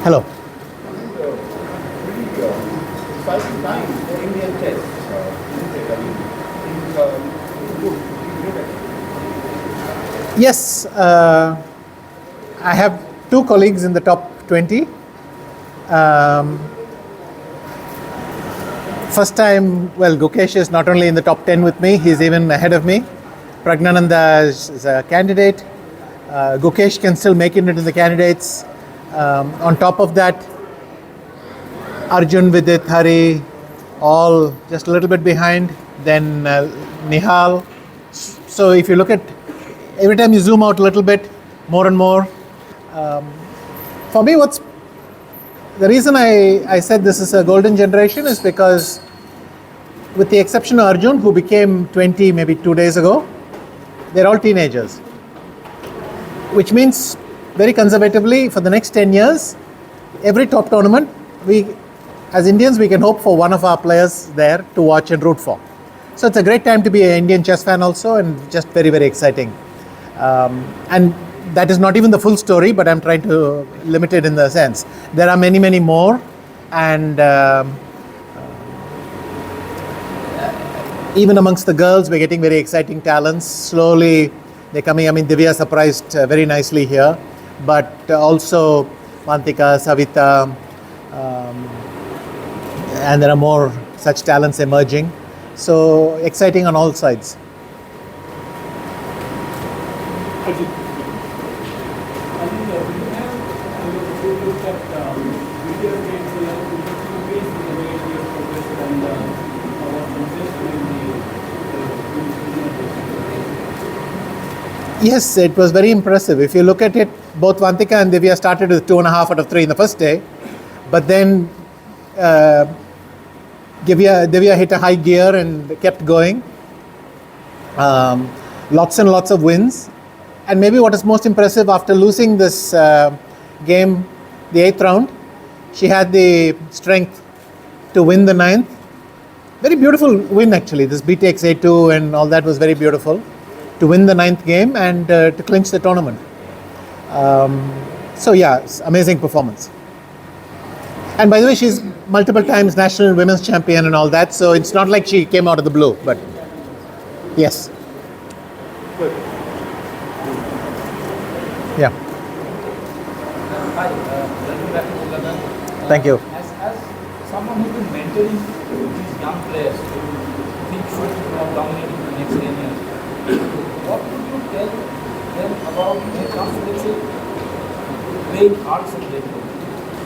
Hello. Exciting time for Indian chess, isn't it? Yes, I have two colleagues in the top 20. Um, First time, Gukesh is not only in the top 10 with me, he's even ahead of me. Pragnananda is a candidate. Gukesh can still make it into the candidates. On top of that, Arjun, Vidit, Hari, all just a little bit behind. Then Nihal. So if you look at, every time you zoom out a little bit, more and more. For me, the reason I said this is a golden generation is because, with the exception of Arjun, who became 20 maybe 2 days ago, they're all teenagers. Which means, very conservatively, for the next 10 years, every top tournament, as Indians, we can hope for one of our players there to watch and root for. So it's a great time to be an Indian chess fan also, and just very, very exciting. And that is not even the full story, but I'm trying to limit it in the sense. There are many, many more, and even amongst the girls, we're getting very exciting talents. Slowly, they're coming. I mean, Divya surprised very nicely here, but also Mantika, Savita, and there are more such talents emerging. So exciting on all sides. Arjun, I think we have looked at video games in ways in the way we have progressed and our translation in the Yes, it was very impressive. If you look at it, both Vantika and Divya started with 2.5 out of 3 in the first day, but then Divya hit a high gear and kept going. Lots and lots of wins. And maybe what is most impressive, after losing this game, the 8th round, she had the strength to win the 9th. Very beautiful win, actually. This B takes A2 and all that was very beautiful. To win the 9th game and to clinch the tournament. So yeah, it's amazing performance. And by the way, she's multiple times national women's champion and all that, so it's not like she came out of the blue, but yes. Good. Yeah. Hi, welcome back to London. Thank you. As someone who's been mentoring these young players who think should dominate in the next 10 years, what would you tell them about when it comes to, let's say, playing arts and level?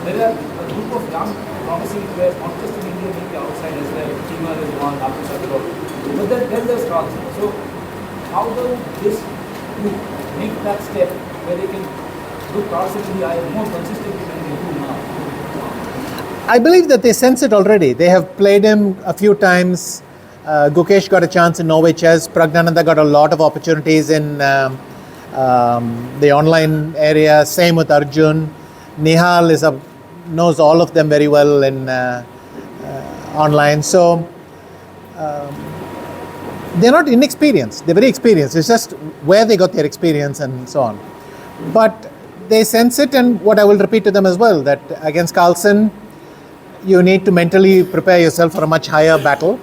There are a group of young, promising players, not just in India, maybe outside as well. Timur is one, Abu Sabiro. But then there's cards. So, how do this group make that step where they can do cards in the eye more consistently than they do now? I believe that they sense it already. They have played him a few times. Gukesh got a chance in Norway Chess. Pragnananda got a lot of opportunities in the online area. Same with Arjun. Nihal knows all of them very well in online. So they're not inexperienced. They're very experienced. It's just where they got their experience and so on. But they sense it, and what I will repeat to them as well, that against Carlsen, you need to mentally prepare yourself for a much higher battle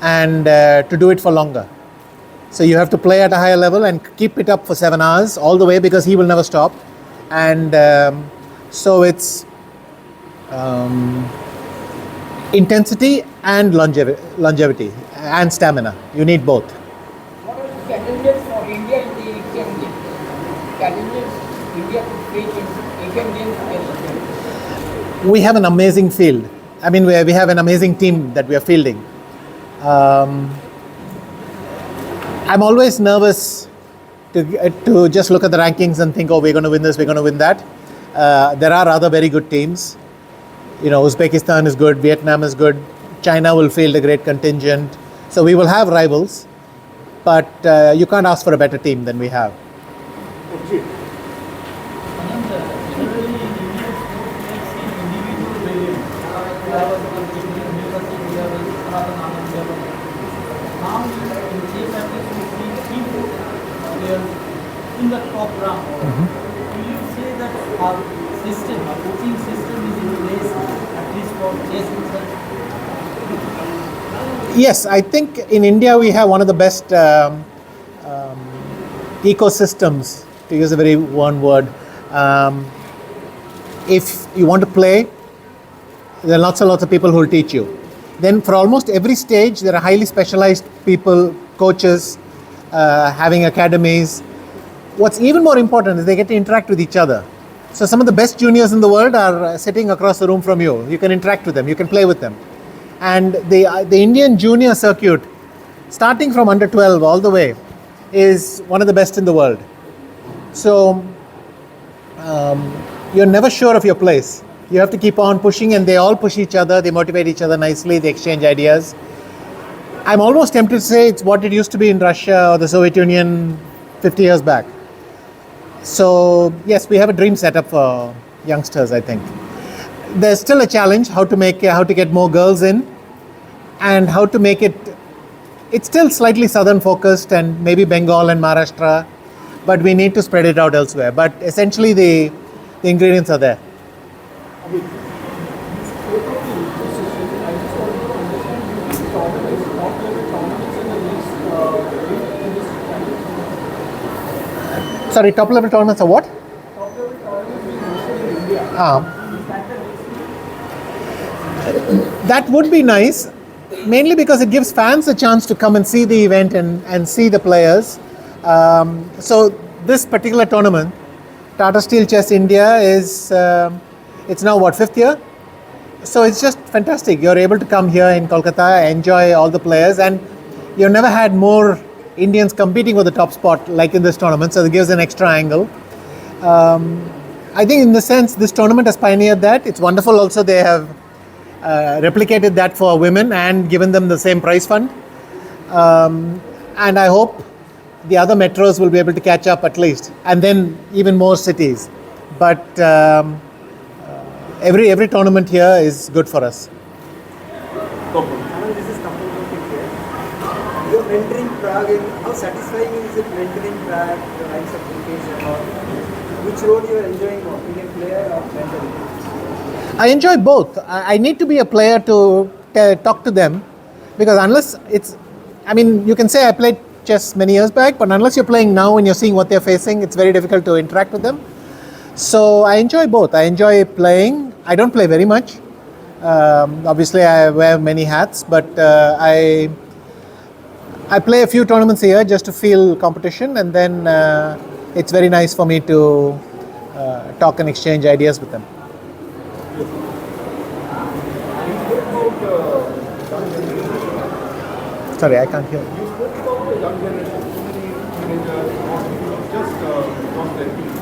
and to do it for longer. So you have to play at a higher level and keep it up for 7 hours all the way, because he will never stop. And so it's intensity and longevity and stamina. You need both. What are the challenges for India in the Asian Games? Challenges India could face in Asian Games and We have an amazing field. I mean, we have an amazing team that we are fielding. I'm always nervous to just look at the rankings and think, oh, we're going to win this, we're going to win that. There are other very good teams. You know, Uzbekistan is good, Vietnam is good, China will field a great contingent. So we will have rivals, but you can't ask for a better team than we have. Okay. In the top round, do you say that our system coaching system is in place, at least for chess itself? Yes, I think in India we have one of the best ecosystems, to use a very one word. If you want to play, there are lots and lots of people who will teach you. Then for almost every stage, there are highly specialized people, coaches, having academies. What's even more important is they get to interact with each other. So some of the best juniors in the world are sitting across the room from you. You can interact with them, you can play with them. And the Indian junior circuit, starting from under 12 all the way, is one of the best in the world. So you're never sure of your place. You have to keep on pushing, and they all push each other, they motivate each other nicely, they exchange ideas. I'm almost tempted to say it's what it used to be in Russia or the Soviet Union 50 years back. So yes, we have a dream set up for youngsters, I think. There's still a challenge how to get more girls in, and how to make it's still slightly southern focused and maybe Bengal and Maharashtra, but we need to spread it out elsewhere. But essentially the ingredients are there. Sorry, top level tournaments are what? That would be nice, mainly because it gives fans a chance to come and see the event and see the players. So this particular tournament, Tata Steel Chess India, is it's now what, 5th year? So it's just fantastic. You're able to come here in Kolkata, enjoy all the players, and you've never had more Indians competing for the top spot like in this tournament, so it gives an extra angle. I think in the sense this tournament has pioneered that. It's wonderful also they have replicated that for women and given them the same prize fund. And I hope the other metros will be able to catch up at least, and then even more cities. But every tournament here is good for us. This is Kapil from India. You're mentoring Pragg, and how satisfying is it mentoring Pragg, the likes of Gukesh, or which role you are enjoying more, being a player or mentoring? I enjoy both. I need to be a player to talk to them, because unless you can say I played chess many years back, but unless you're playing now and you're seeing what they're facing, it's very difficult to interact with them. So I enjoy both. I enjoy playing. I don't play very much. Obviously, I wear many hats, but I play a few tournaments a year just to feel competition, and then it's very nice for me to talk and exchange ideas with them. Sorry, I can't hear. You spoke about the young generation, so many teenagers, just lost their peace.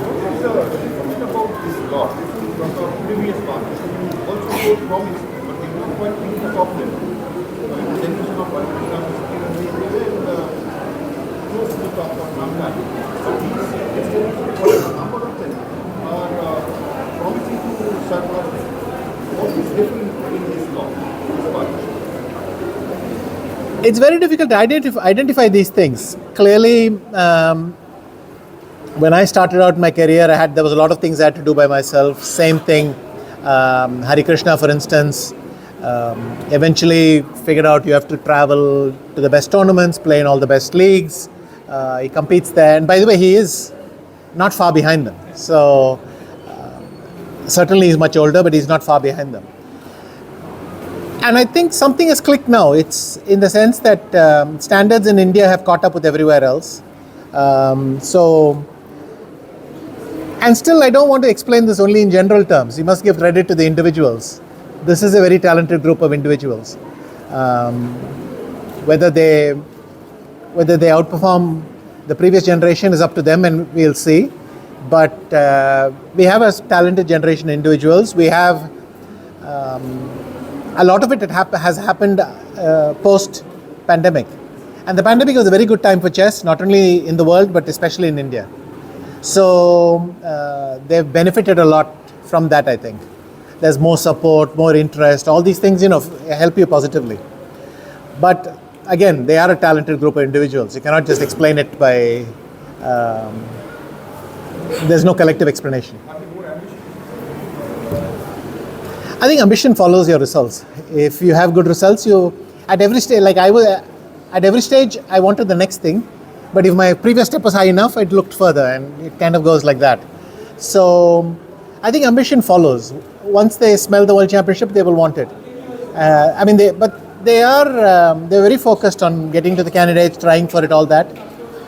What is the difference about this law? Different from the previous one. Also showed promise, but they were quite weak of them. The generation of one becomes close to the top of Ramlan. But these next generation, a number of them are promising to surpass them. What is different in this law? It's very difficult to identify these things. Clearly, when I started out my career, there was a lot of things I had to do by myself. Same thing, Hari Krishna, for instance, eventually figured out you have to travel to the best tournaments, play in all the best leagues. He competes there, and by the way, he is not far behind them. So certainly he's much older, but he's not far behind them. And I think something has clicked now. It's in the sense that standards in India have caught up with everywhere else. And still I don't want to explain this only in general terms. You must give credit to the individuals. This is a very talented group of individuals. Whether they outperform the previous generation is up to them, and we'll see. But we have a talented generation of individuals. We have a lot of it has happened post-pandemic. And the pandemic was a very good time for chess, not only in the world, but especially in India. So they've benefited a lot from that, I think. There's more support, more interest, all these things, help you positively. But again, they are a talented group of individuals. You cannot just explain it by, there's no collective explanation. Are they more ambitious? I think ambition follows your results. If you have good results, you at every stage, like I was at every stage, I wanted the next thing, but if my previous step was high enough, it looked further, and it kind of goes like that. So I think ambition follows. Once they smell the world championship, they will want it. They're very focused on getting to the candidates, trying for it, all that,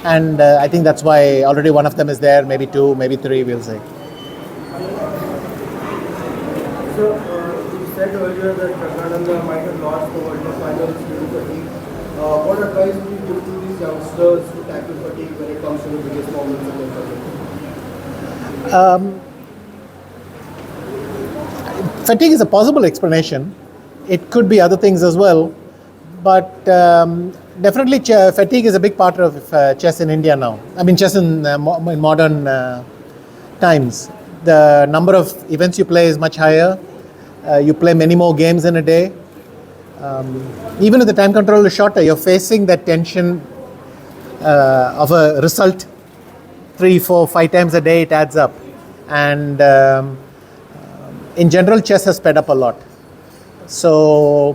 and I think that's why already one of them is there, maybe two, maybe three, we'll say. So, you said earlier that Pragg might have lost the World Cup finals due to fatigue. What advice would you give to these youngsters to tackle fatigue when it comes to the biggest moments in their career? Fatigue is a possible explanation. It could be other things as well, but definitely fatigue is a big part of chess in India now. I mean, chess in modern times. The number of events you play is much higher. You play many more games in a day. Even if the time control is shorter, you're facing that tension of a result 3, 4, 5 times a day. It adds up, and in general, chess has sped up a lot. So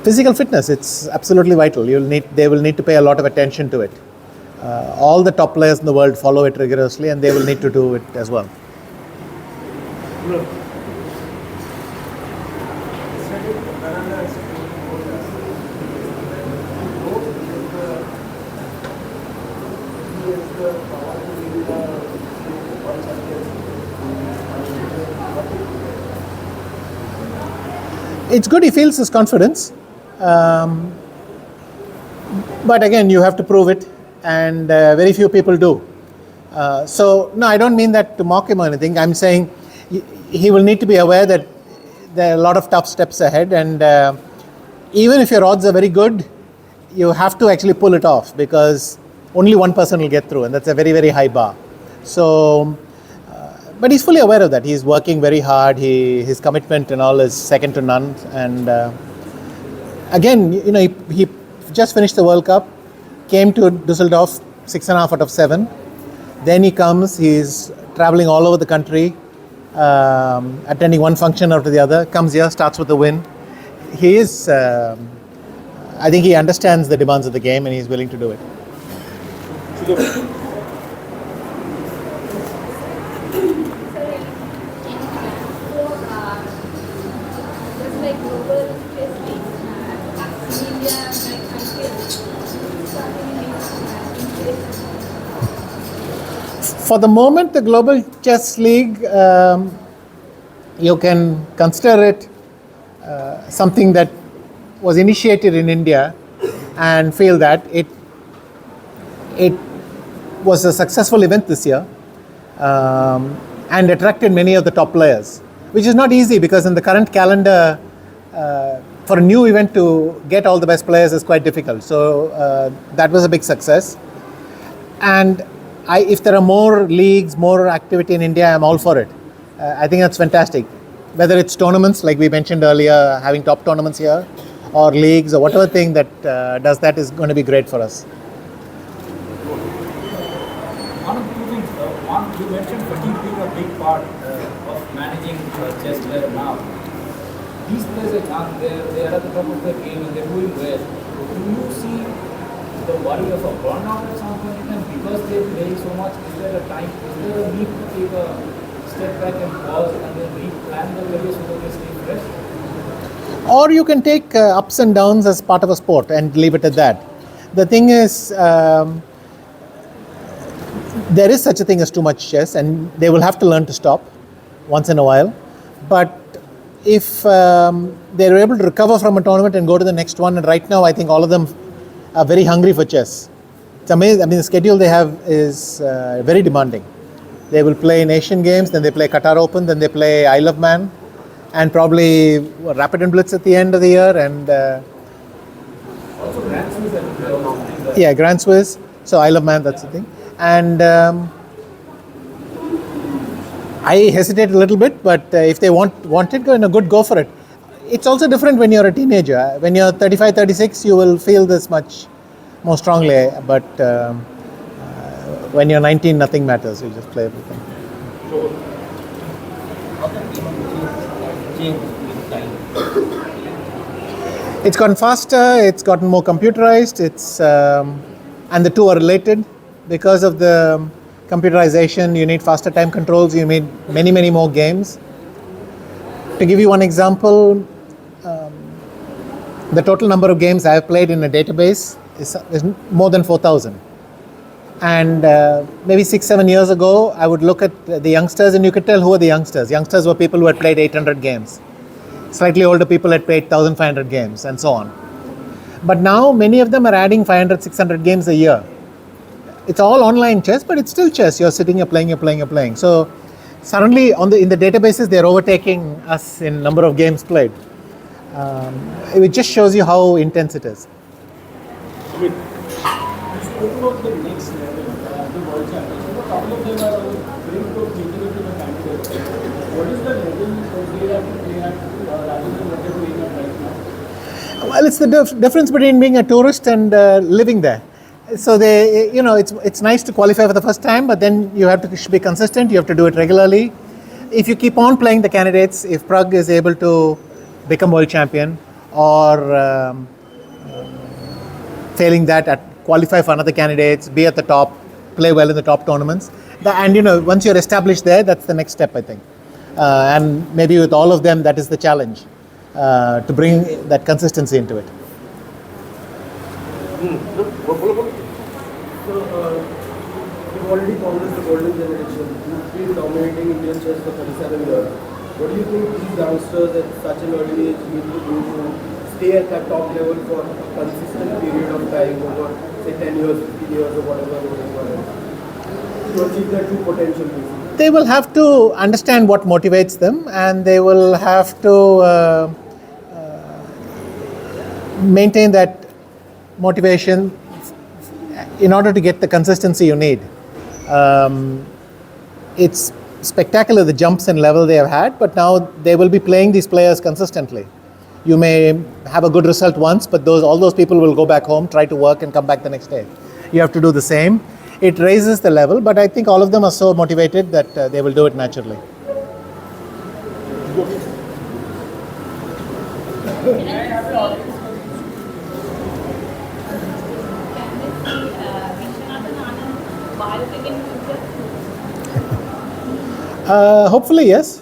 physical fitness, it's absolutely vital. They will need to pay a lot of attention to it. All the top players in the world follow it rigorously, and they will need to do it as well. It's good he feels his confidence, but again, you have to prove it, and very few people do. So, no, I don't mean that to mock him or anything. I'm saying he will need to be aware that there are a lot of tough steps ahead, and even if your odds are very good, you have to actually pull it off, because only one person will get through, and that's a very, very high bar. So, but he's fully aware of that. He's working very hard. His commitment and all is second to none. And again, he just finished the World Cup, came to Düsseldorf 6.5 out of 7. Then he comes. He's traveling all over the country, attending one function after the other. Comes here, starts with a win. He is. I think he understands the demands of the game, and he's willing to do it. For the moment, the Global Chess League, you can consider it something that was initiated in India, and feel that it was a successful event this year, and attracted many of the top players, which is not easy, because in the current calendar, for a new event to get all the best players is quite difficult. So that was a big success. And if there are more leagues, more activity in India, I'm all for it. I think that's fantastic. Whether it's tournaments, like we mentioned earlier, having top tournaments here, or leagues, or whatever thing that does that is going to be great for us. One of the things, you mentioned fatigue being a big part of managing chess player now. These players are young, they are at the top of their game, and they're doing well. Do you see the worry of a burnout at some point in time because they play so much? Is there a need to take a step back and pause and then replan the career so that they stay fresh? Or you can take ups and downs as part of a sport and leave it at that. The thing is, there is such a thing as too much chess, and they will have to learn to stop once in a while. But if they're able to recover from a tournament and go to the next one, and right now I think all of them are very hungry for chess. It's amazing. I mean, the schedule they have is very demanding. They will play in Asian Games, then they play Qatar Open, then they play Isle of Man, and probably Rapid and Blitz at the end of the year, and also Grand Swiss. Yeah, Grand Swiss. So Isle of Man, that's the thing. And I hesitate a little bit, but if they want it, go for it. It's also different when you're a teenager. When you're 35, 36, you will feel this much more strongly. But when you're 19, nothing matters. You just play everything. changed with time? It's gotten faster, it's gotten more computerized, and the two are related. Because of the computerization, you need faster time controls, you need many, many more games. To give you one example, the total number of games I have played in a database is more than 4,000. And maybe 6-7 years ago, I would look at the youngsters and you could tell who are the youngsters. Youngsters were people who had played 800 games. Slightly older people had played 1,500 games and so on. But now many of them are adding 500-600 games a year. It's all online chess, but it's still chess. You're sitting, you're playing. So suddenly in the databases, they're overtaking us in number of games played. It just shows you how intense it is. You spoke about the next level, the World Championship. A couple of them are on the brink of making it to the candidates. What is the level that they have to play at rather than what they're playing at right now? Well, it's the difference between being a tourist and living there. So it's nice to qualify for the first time, but then you have to be consistent. You have to do it regularly. If you keep on playing the candidates, if Pragg is able to become world champion, or failing that, qualify for another candidates, be at the top, play well in the top tournaments, and once you're established there, that's the next step, I think. And maybe with all of them, that is the challenge, to bring that consistency into it. So, you've already called this the golden generation. You've been dominating Indian chess for 37 years. What do you think these youngsters at such an early age need to do to stay at that top level for a consistent period of time over, say, 10 years, 15 years, or whatever it is, to achieve their true potential? Basically? They will have to understand what motivates them, and they will have to maintain that motivation in order to get the consistency you need. It's spectacular, the jumps in level they have had, but now they will be playing these players consistently. You may have a good result once, but all those people will go back home, try to work, and come back the next day. You have to do the same. It raises the level, but I think all of them are so motivated that they will do it naturally. Hopefully, yes.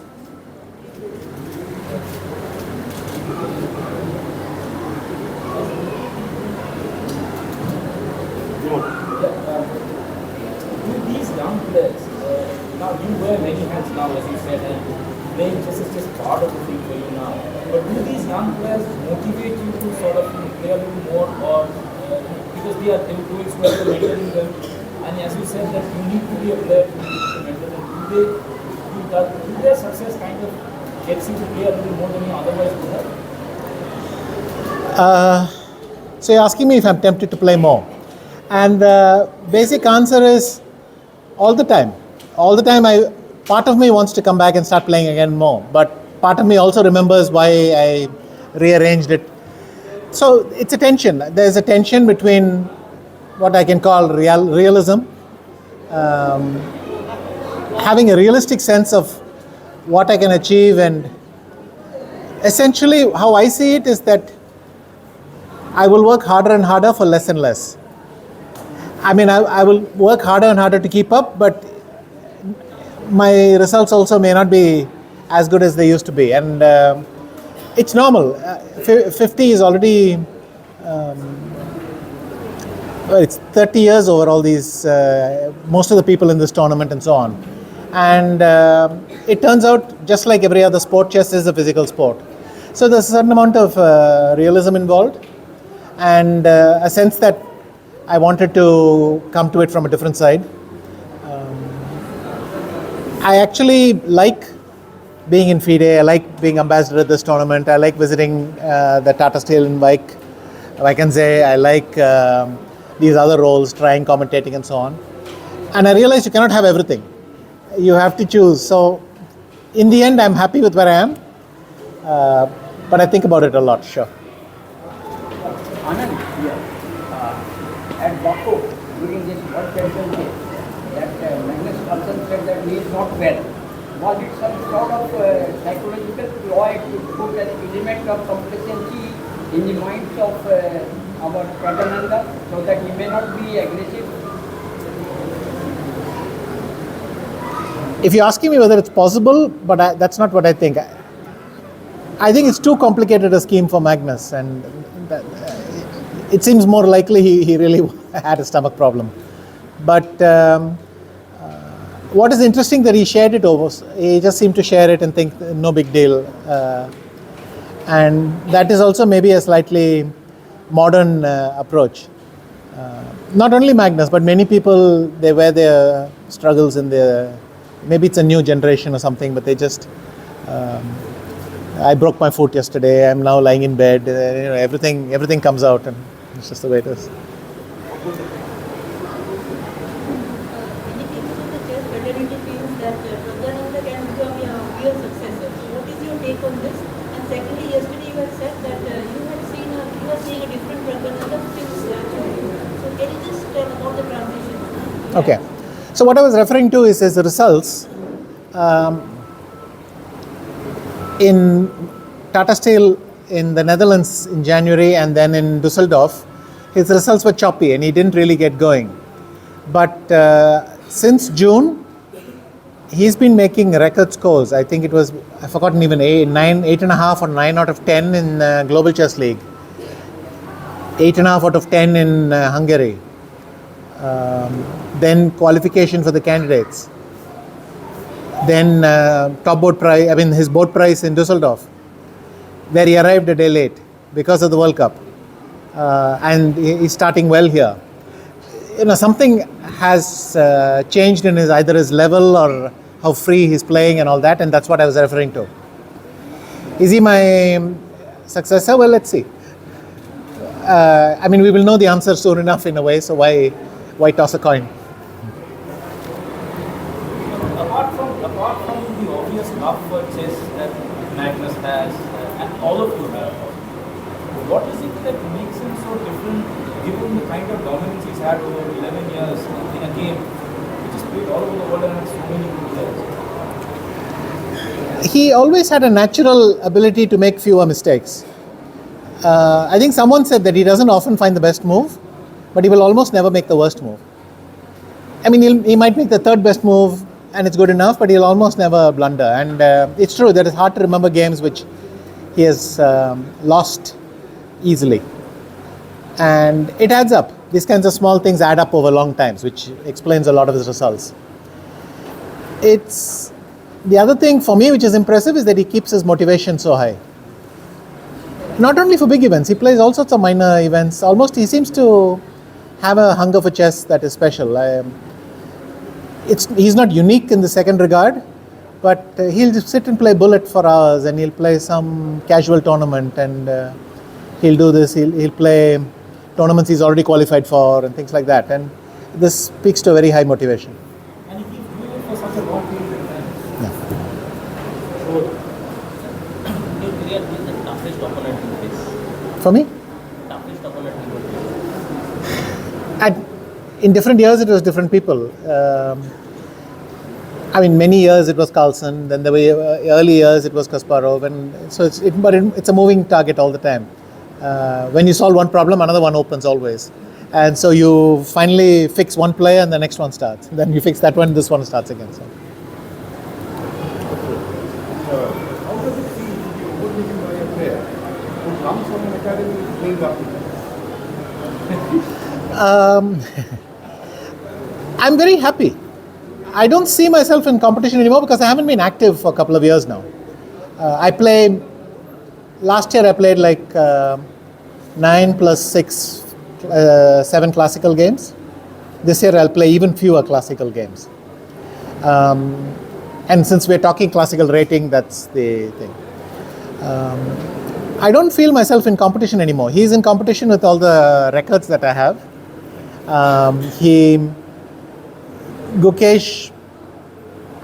With these young players, now you wear many hats now, as you said, and playing chess is just part of the thing for you now. But do these young players motivate you to sort of play a little more, or because they are doing so well, mentoring them, and as you said that you need to be a player to mentor them, do their success kind of gets you to play a little more than you otherwise would have? So you're asking me if I'm tempted to play more. And the basic answer is all the time. All the time, part of me wants to come back and start playing again more, but part of me also remembers why I rearranged it. So it's a tension. There's a tension between what I can call realism, having a realistic sense of what I can achieve, and essentially how I see it is that I will work harder and harder for less and less. I mean, I will work harder and harder to keep up, but my results also may not be as good as they used to be. And it's normal. 50 is already, it's 30 years over all these, most of the people in this tournament and so on. And it turns out, just like every other sport, chess is a physical sport. So there's a certain amount of realism involved, and a sense that I wanted to come to it from a different side. I actually like being in FIDE. I like being ambassador at this tournament. I like visiting the Tata Steel in Vakenze. I like these other roles, trying, commentating, and so on. And I realized you cannot have everything. You have to choose. So in the end, I'm happy with where I am. But I think about it a lot, sure. Anand, at Baku, during this World Championship, that Magnus Carlsen said that he is not well. Was it some sort of psychological ploy to put an element of complacency in the minds of our Pragananda so that he may not be aggressive? If you're asking me whether it's possible, but that's not what I think. I think it's too complicated a scheme for Magnus, and that, it seems more likely he really had a stomach problem. But what is interesting that he shared it over. He just seemed to share it and think no big deal, and that is also maybe a slightly modern approach. Not only Magnus, but many people, they wear their struggles in their. Maybe it's a new generation or something, but they just. I broke my foot yesterday. I'm now lying in bed. Everything comes out, and it's just the way it is. Many people in the chess fraternity feels that Pragg can become a real successor. So what is your take on this? And secondly, yesterday you had said that you were seeing a different Pragg since June. So can you just tell about the transition? Okay. So what I was referring to is his results. In Tata Steel in the Netherlands in January and then in Düsseldorf, his results were choppy and he didn't really get going. But since June, he's been making record scores. I think it was, I've forgotten even 8.5 or 9 out of 10 in Global Chess League. 8.5 out of 10 in Hungary. Then qualification for the candidates. Then top board prize, his board prize in Düsseldorf, where he arrived a day late because of the World Cup. And he's starting well here. Something has changed in either his level or how free he's playing and all that, and that's what I was referring to. Is he my successor? Well, let's see. We will know the answer soon enough in a way, so why toss a coin? Apart from the obvious love for chess that Magnus has, and all of you have, what is it that makes him so different, given the kind of dominance he's had over 11 years in a game which is played all over the world and has so many good players? He always had a natural ability to make fewer mistakes. I think someone said that he doesn't often find the best move, but he will almost never make the worst move. He might make the third best move and it's good enough, but he'll almost never blunder. And it's true that it's hard to remember games which he has lost easily. And it adds up. These kinds of small things add up over long times, which explains a lot of his results. The other thing for me which is impressive is that he keeps his motivation so high. Not only for big events, he plays all sorts of minor events. Almost he seems to have a hunger for chess that is special. He's not unique in the second regard, but he'll just sit and play bullet for hours, and he'll play some casual tournament, and he'll do this. He'll play tournaments he's already qualified for and things like that. And this speaks to a very high motivation. And he keeps doing it for such a long period of time. Yeah. In your career, who is the toughest opponent you face? For me, Toughest opponent you face? in different years it was different people. Many years it was Carlsen, then there were early years it was Kasparov, and so it's a moving target all the time. When you solve one problem, another one opens always. And so you finally fix one player and the next one starts. Then you fix that one, this one starts again. So. How does it feel to be overtaken by a player who comes from an academy playing up? I'm very happy. I don't see myself in competition anymore because I haven't been active for a couple of years now. Last year I played 9 plus 6, 7 classical games. This year I'll play even fewer classical games. And since we're talking classical rating, that's the thing. I don't feel myself in competition anymore. He's in competition with all the records that I have. Gukesh,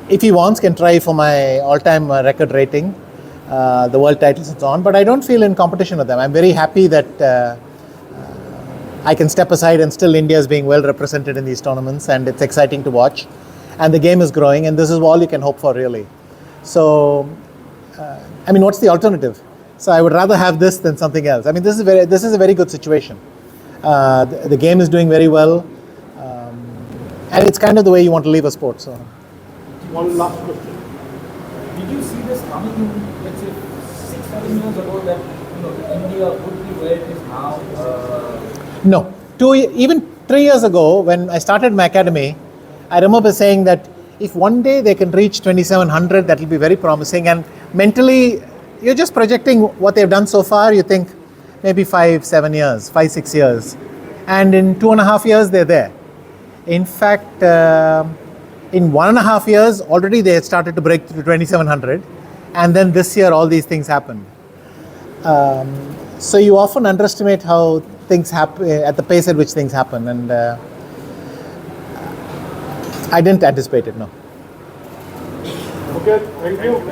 if he wants, can try for my all-time record rating, the world titles and so on, but I don't feel in competition with them. I'm very happy that I can step aside and still India is being well represented in these tournaments, and it's exciting to watch. And the game is growing, and this is all you can hope for, really. So, I mean, what's the alternative? So I would rather have this than something else. I mean, this is a very good situation. The game is doing very well, and it's kind of the way you want to leave a sport. So, One last question. Did you see this coming in, let's say, 6-7 years ago that India would be where it is now? no, even 3 years ago when I started my academy, I remember saying that if one day they can reach 2700, that will be very promising. And mentally, you're just projecting what they've done so far. You think maybe 5-7 years, 5-6 years, and in 2.5 years they're there. In fact, in 1.5 years already they had started to break through 2700, and then this year all these things happened. So you often underestimate how things happen at the pace at which things happen, and I didn't anticipate it. No. Okay, thank you.